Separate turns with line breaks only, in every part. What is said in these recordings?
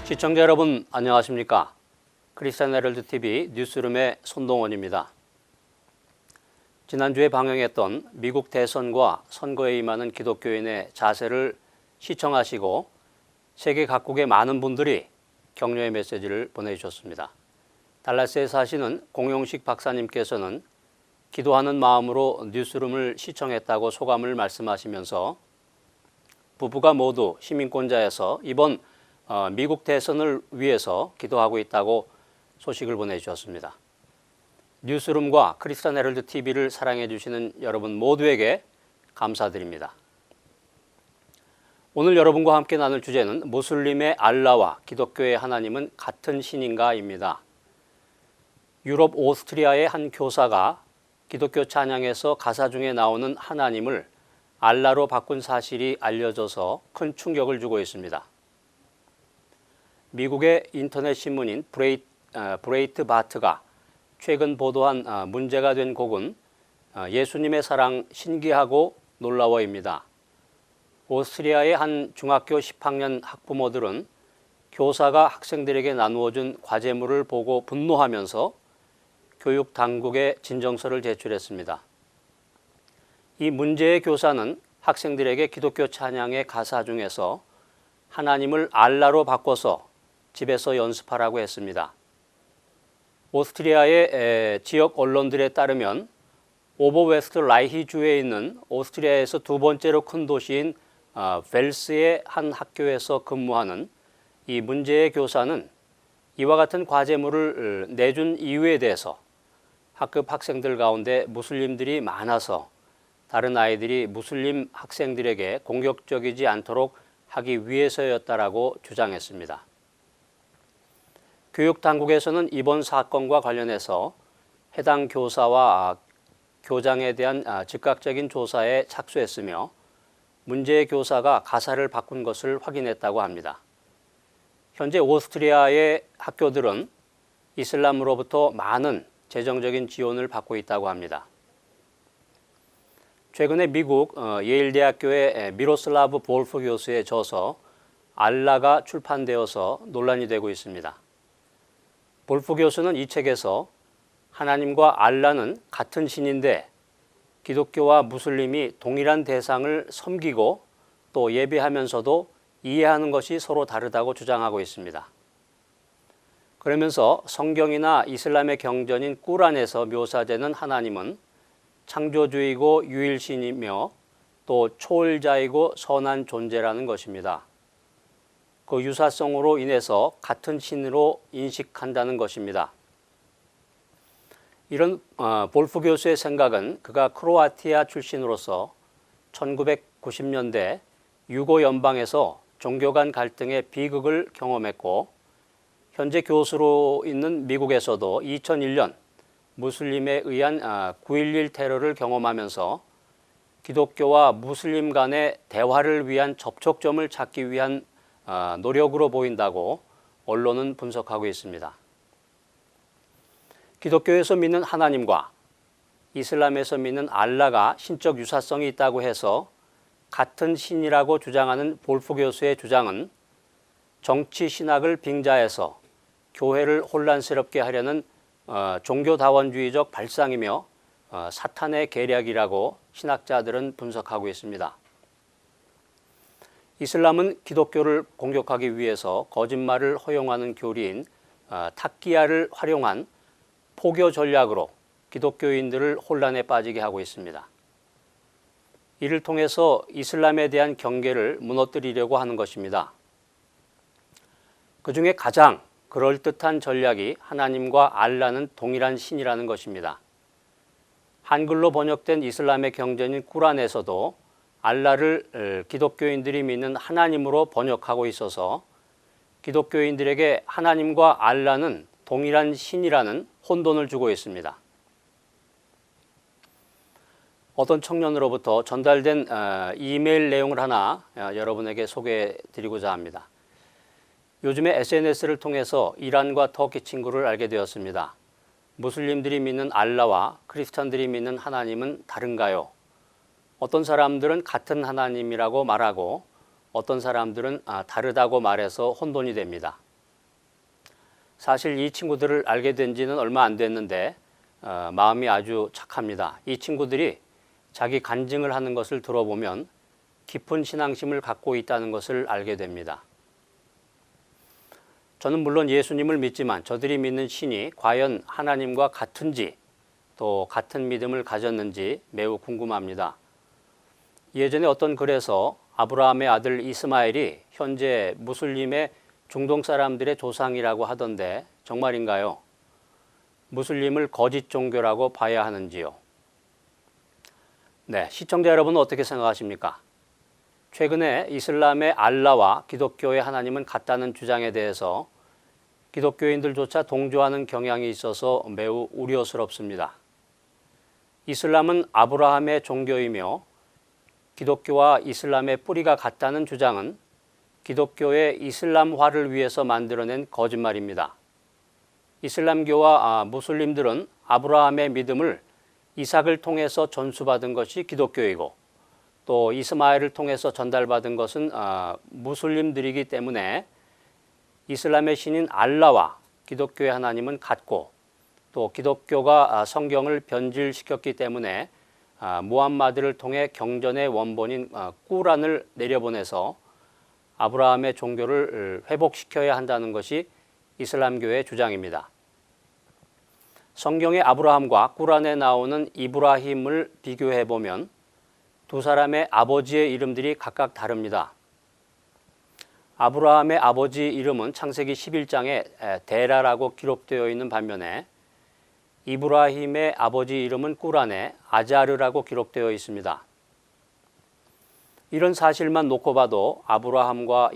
시청자 여러분 안녕하십니까? 크리스찬 헤럴드 TV 뉴스룸의 손동원입니다. 지난주에 방영했던 미국 대선과 선거에 임하는 기독교인의 자세를 시청하시고 세계 각국의 많은 분들이 격려의 메시지를 보내주셨습니다. 달라스에 사시는 공용식 박사님께서는 기도하는 마음으로 뉴스룸을 시청했다고 소감을 말씀하시면서 부부가 모두 시민권자여서 이번 미국 대선을 위해서 기도하고 있다고 소식을 보내주셨습니다. 뉴스룸과 크리스찬 헤럴드 TV를 사랑해 주시는 여러분 모두에게 감사드립니다. 오늘 여러분과 함께 나눌 주제는 무슬림의 알라와 기독교의 하나님은 같은 신인가입니다. 유럽 오스트리아의 한 교사가 기독교 찬양에서 가사 중에 나오는 하나님을 알라로 바꾼 사실이 알려져서 큰 충격을 주고 있습니다. 미국의 인터넷 신문인 브레이트바트가 최근 보도한 문제가 된 곡은 예수님의 사랑 신기하고 놀라워입니다. 오스트리아의 한 중학교 10학년 학부모들은 교사가 학생들에게 나누어준 과제물을 보고 분노하면서 교육 당국에 진정서를 제출했습니다. 이 문제의 교사는 학생들에게 기독교 찬양의 가사 중에서 하나님을 알라로 바꿔서 집에서 연습하라고 했습니다. 오스트리아의 지역 언론들에 따르면 오버웨스트 라이히주에 있는 오스트리아에서 두 번째로 큰 도시인 벨스의 한 학교에서 근무하는 이 문제의 교사는 이와 같은 과제물을 내준 이유에 대해서 학급 학생들 가운데 무슬림들이 많아서 다른 아이들이 무슬림 학생들에게 공격적이지 않도록 하기 위해서였다라고 주장했습니다. 교육당국에서는 이번 사건과 관련해서 해당 교사와 교장에 대한 즉각적인 조사에 착수했으며 문제의 교사가 가사를 바꾼 것을 확인했다고 합니다. 현재 오스트리아의 학교들은 이슬람으로부터 많은 재정적인 지원을 받고 있다고 합니다. 최근에 미국 예일대학교의 미로슬라브 볼프 교수의 저서 알라가 출판되어서 논란이 되고 있습니다. 볼프 교수는 이 책에서 하나님과 알라는 같은 신인데 기독교와 무슬림이 동일한 대상을 섬기고 또 예배하면서도 이해하는 것이 서로 다르다고 주장하고 있습니다. 그러면서 성경이나 이슬람의 경전인 꾸란에서 묘사되는 하나님은 창조주이고 유일신이며 또 초월자이고 선한 존재라는 것입니다. 그 유사성으로 인해서 같은 신으로 인식한다는 것입니다. 이런 볼프 교수의 생각은 그가 크로아티아 출신으로서 1990년대 유고 연방에서 종교 간 갈등의 비극을 경험했고 현재 교수로 있는 미국에서도 2001년 무슬림에 의한 9.11 테러를 경험하면서 기독교와 무슬림 간의 대화를 위한 접촉점을 찾기 위한 노력으로 보인다고 언론은 분석하고 있습니다. 기독교에서 믿는 하나님과 이슬람에서 믿는 알라가 신적 유사성이 있다고 해서 같은 신이라고 주장하는 볼프 교수의 주장은 정치 신학을 빙자해서 교회를 혼란스럽게 하려는 종교다원주의적 발상이며 사탄의 계략이라고 신학자들은 분석하고 있습니다. 이슬람은 기독교를 공격하기 위해서 거짓말을 허용하는 교리인 타키야를 활용한 포교 전략으로 기독교인들을 혼란에 빠지게 하고 있습니다. 이를 통해서 이슬람에 대한 경계를 무너뜨리려고 하는 것입니다. 그 중에 가장 그럴듯한 전략이 하나님과 알라는 동일한 신이라는 것입니다. 한글로 번역된 이슬람의 경전인 꾸란에서도 알라를 기독교인들이 믿는 하나님으로 번역하고 있어서 기독교인들에게 하나님과 알라는 동일한 신이라는 혼돈을 주고 있습니다. 어떤 청년으로부터 전달된 이메일 내용을 하나 여러분에게 소개해 드리고자 합니다. 요즘에 SNS를 통해서 이란과 터키 친구를 알게 되었습니다. 무슬림들이 믿는 알라와 크리스찬들이 믿는 하나님은 다른가요? 어떤 사람들은 같은 하나님이라고 말하고 어떤 사람들은 다르다고 말해서 혼돈이 됩니다. 사실 이 친구들을 알게 된 지는 얼마 안 됐는데 마음이 아주 착합니다. 이 친구들이 자기 간증을 하는 것을 들어보면 깊은 신앙심을 갖고 있다는 것을 알게 됩니다. 저는 물론 예수님을 믿지만 저들이 믿는 신이 과연 하나님과 같은지 또 같은 믿음을 가졌는지 매우 궁금합니다. 예전에 어떤 글에서 아브라함의 아들 이스마엘이 현재 무슬림의 중동 사람들의 조상이라고 하던데 정말인가요? 무슬림을 거짓 종교라고 봐야 하는지요? 네, 시청자 여러분은 어떻게 생각하십니까? 최근에 이슬람의 알라와 기독교의 하나님은 같다는 주장에 대해서 기독교인들조차 동조하는 경향이 있어서 매우 우려스럽습니다. 이슬람은 아브라함의 종교이며 기독교와 이슬람의 뿌리가 같다는 주장은 기독교의 이슬람화를 위해서 만들어낸 거짓말입니다. 이슬람교와 무슬림들은 아브라함의 믿음을 이삭을 통해서 전수받은 것이 기독교이고 또 이스마엘을 통해서 전달받은 것은 무슬림들이기 때문에 이슬람의 신인 알라와 기독교의 하나님은 같고 또 기독교가 성경을 변질시켰기 때문에 무함마드를 통해 경전의 원본인 꾸란을 내려보내서 아브라함의 종교를 회복시켜야 한다는 것이 이슬람교의 주장입니다. 성경의 아브라함과 꾸란에 나오는 이브라힘을 비교해 보면 두 사람의 아버지의 이름들이 각각 다릅니다. 아브라함의 아버지 이름은 창세기 11장에 데라라고 기록되어 있는 반면에 이브라힘의 아버지 이름은 꾸란에 아자르라고 기록되어 있습니다. 이런 사실만 놓고 봐도 아브라함과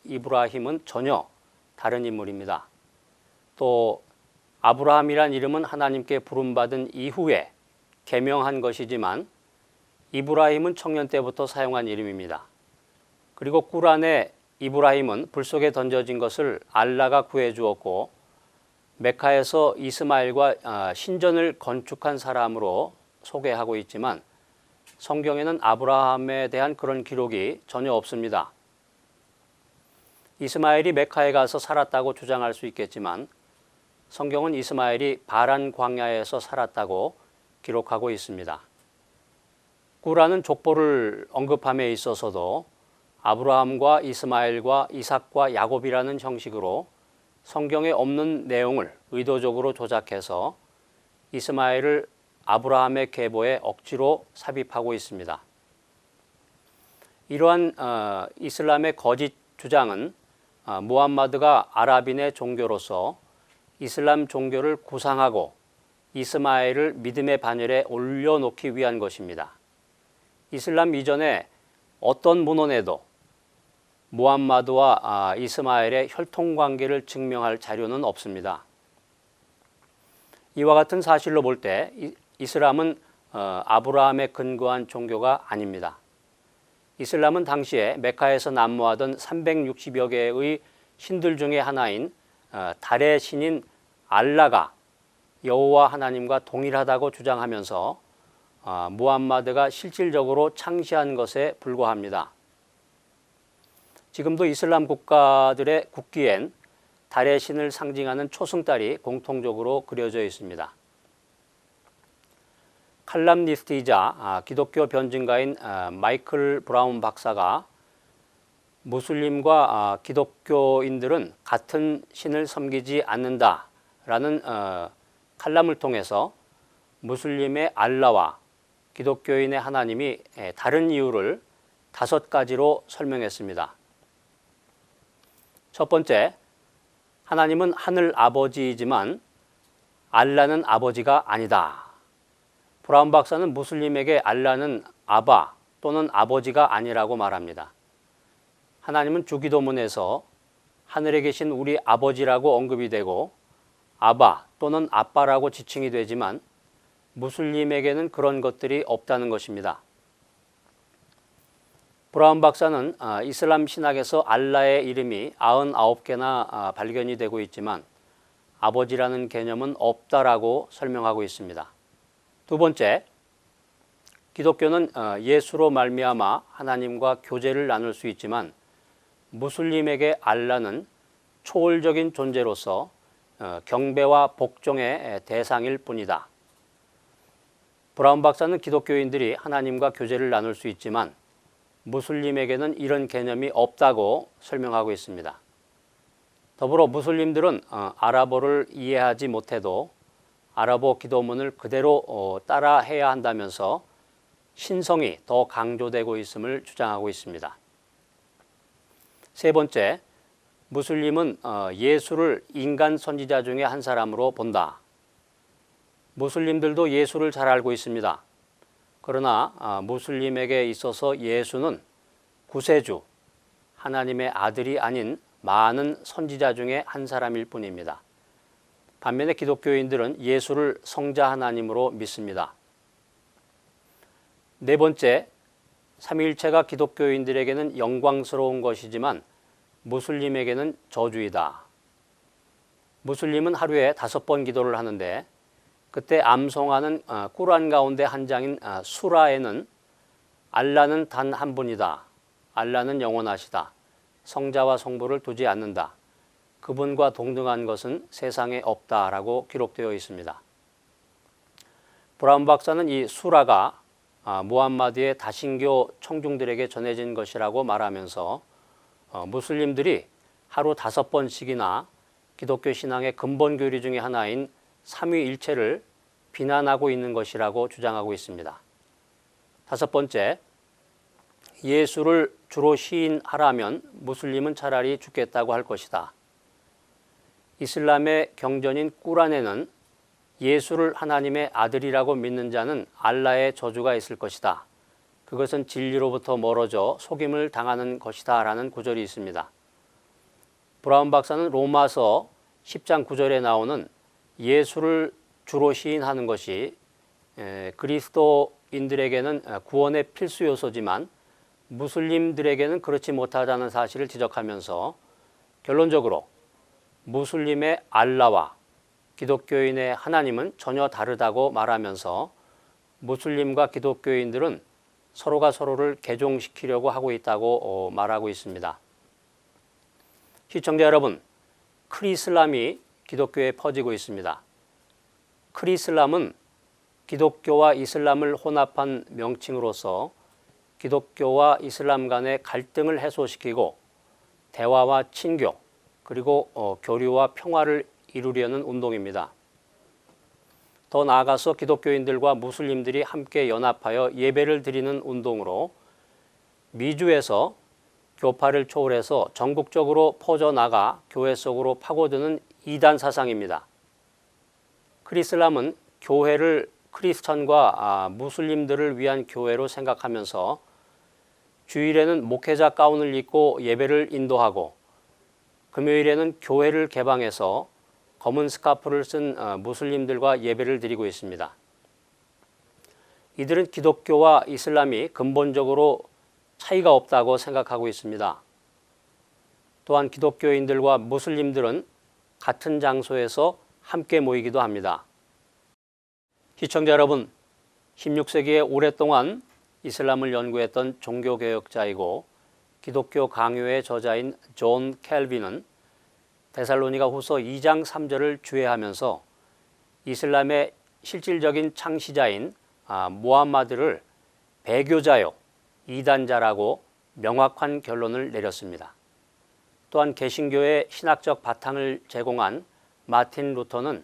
이브라힘은 전혀 다른 인물입니다. 또 아브라함이란 이름은 하나님께 부름받은 이후에 개명한 것이지만 이브라힘은 청년 때부터 사용한 이름입니다. 그리고 꾸란에 이브라힘은 불 속에 던져진 것을 알라가 구해 주었고 메카에서 이스마엘과 신전을 건축한 사람으로 소개하고 있지만 성경에는 아브라함에 대한 그런 기록이 전혀 없습니다. 이스마엘이 메카에 가서 살았다고 주장할 수 있겠지만 성경은 이스마엘이 바란 광야에서 살았다고 기록하고 있습니다. 꾸란은 족보를 언급함에 있어서도 아브라함과 이스마엘과 이삭과 야곱이라는 형식으로 성경에 없는 내용을 의도적으로 조작해서 이스마엘을 아브라함의 계보에 억지로 삽입하고 있습니다. 이러한 이슬람의 거짓 주장은 무함마드가 아랍인의 종교로서 이슬람 종교를 구상하고 이스마엘을 믿음의 반열에 올려놓기 위한 것입니다. 이슬람 이전에 어떤 문헌에도 무함마드와 이스마엘의 혈통관계를 증명할 자료는 없습니다. 이와 같은 사실로 볼 때 이슬람은 아브라함에 근거한 종교가 아닙니다. 이슬람은 당시에 메카에서 난무하던 360여 개의 신들 중에 하나인 달의 신인 알라가 여호와 하나님과 동일하다고 주장하면서 무함마드가 실질적으로 창시한 것에 불과합니다. 지금도 이슬람 국가들의 국기엔 달의 신을 상징하는 초승달이 공통적으로 그려져 있습니다. 칼럼니스트이자 기독교 변증가인 마이클 브라운 박사가 무슬림과 기독교인들은 같은 신을 섬기지 않는다라는 칼럼을 통해서 무슬림의 알라와 기독교인의 하나님이 다른 이유를 5가지로 설명했습니다. 첫 번째, 하나님은 하늘 아버지이지만 알라는 아버지가 아니다. 브라운 박사는 무슬림에게 알라는 아바 또는 아버지가 아니라고 말합니다. 하나님은 주기도문에서 하늘에 계신 우리 아버지라고 언급이 되고 아바 또는 아빠라고 지칭이 되지만 무슬림에게는 그런 것들이 없다는 것입니다. 브라운 박사는 이슬람 신학에서 알라의 이름이 99개나 발견이 되고 있지만 아버지라는 개념은 없다라고 설명하고 있습니다. 두 번째, 기독교는 예수로 말미암아 하나님과 교제를 나눌 수 있지만 무슬림에게 알라는 초월적인 존재로서 경배와 복종의 대상일 뿐이다. 브라운 박사는 기독교인들이 하나님과 교제를 나눌 수 있지만 무슬림에게는 이런 개념이 없다고 설명하고 있습니다. 더불어 무슬림들은 아랍어를 이해하지 못해도 아랍어 기도문을 그대로 따라해야 한다면서 신성이 더 강조되고 있음을 주장하고 있습니다. 세 번째, 무슬림은 예수를 인간 선지자 중에 한 사람으로 본다. 무슬림들도 예수를 잘 알고 있습니다. 그러나 무슬림에게 있어서 예수는 구세주, 하나님의 아들이 아닌 많은 선지자 중에 한 사람일 뿐입니다. 반면에 기독교인들은 예수를 성자 하나님으로 믿습니다. 네 번째, 삼위일체가 기독교인들에게는 영광스러운 것이지만 무슬림에게는 저주이다. 무슬림은 하루에 5번 기도를 하는데 그때 암송하는 꾸란 가운데 한 장인 수라에는 알라는 단 한 분이다. 알라는 영원하시다. 성자와 성부를 두지 않는다. 그분과 동등한 것은 세상에 없다라고 기록되어 있습니다. 브라운 박사는 이 수라가 무함마드의 다신교 청중들에게 전해진 것이라고 말하면서 무슬림들이 하루 5번씩이나 기독교 신앙의 근본 교리 중의 하나인 삼위일체를 비난하고 있는 것이라고 주장하고 있습니다. 5번째, 예수를 주로 시인하라면 무슬림은 차라리 죽겠다고 할 것이다. 이슬람의 경전인 꾸란에는 예수를 하나님의 아들이라고 믿는 자는 알라의 저주가 있을 것이다. 그것은 진리로부터 멀어져 속임을 당하는 것이다 라는 구절이 있습니다. 브라운 박사는 로마서 10장 9절에 나오는 예수를 주로 시인하는 것이 그리스도인들에게는 구원의 필수 요소지만 무슬림들에게는 그렇지 못하다는 사실을 지적하면서 결론적으로 무슬림의 알라와 기독교인의 하나님은 전혀 다르다고 말하면서 무슬림과 기독교인들은 서로가 서로를 개종시키려고 하고 있다고 말하고 있습니다. 시청자 여러분, 크리슬람이 기독교에 퍼지고 있습니다. 크리슬람은 기독교와 이슬람을 혼합한 명칭으로서 기독교와 이슬람 간의 갈등을 해소시키고 대화와 친교 그리고 교류와 평화를 이루려는 운동입니다. 더 나아가서 기독교인들과 무슬림들이 함께 연합하여 예배를 드리는 운동으로 미주에서 교파를 초월해서 전국적으로 퍼져나가 교회 속으로 파고드는 이단 사상입니다. 크리슬람은 교회를 크리스천과 무슬림들을 위한 교회로 생각하면서 주일에는 목회자 가운을 입고 예배를 인도하고 금요일에는 교회를 개방해서 검은 스카프를 쓴 무슬림들과 예배를 드리고 있습니다. 이들은 기독교와 이슬람이 근본적으로 차이가 없다고 생각하고 있습니다. 또한 기독교인들과 무슬림들은 같은 장소에서 함께 모이기도 합니다. 시청자 여러분, 16세기에 오랫동안 이슬람을 연구했던 종교개혁자이고 기독교 강요의 저자인 존 켈빈은 데살로니가 후서 2장 3절을 주해하면서 이슬람의 실질적인 창시자인 무함마드를 배교자요, 이단자라고 명확한 결론을 내렸습니다. 또한 개신교의 신학적 바탕을 제공한 마틴 루터는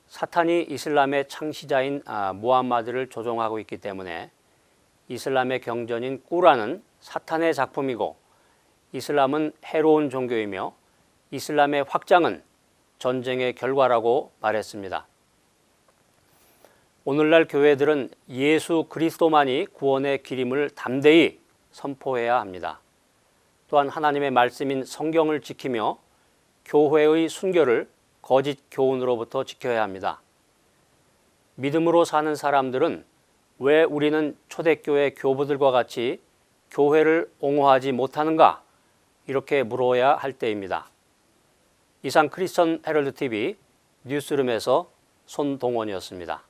사탄이 이슬람의 창시자인 무함마드를 조종하고 있기 때문에 이슬람의 경전인 꾸란은 사탄의 작품이고 이슬람은 해로운 종교이며 이슬람의 확장은 전쟁의 결과라고 말했습니다. 오늘날 교회들은 예수 그리스도만이 구원의 길임을 담대히 선포해야 합니다. 또한 하나님의 말씀인 성경을 지키며 교회의 순교를 거짓 교훈으로부터 지켜야 합니다. 믿음으로 사는 사람들은 왜 우리는 초대교회 교부들과 같이 교회를 옹호하지 못하는가? 이렇게 물어야 할 때입니다. 이상 크리스천 헤럴드 TV 뉴스룸에서 손동원이었습니다.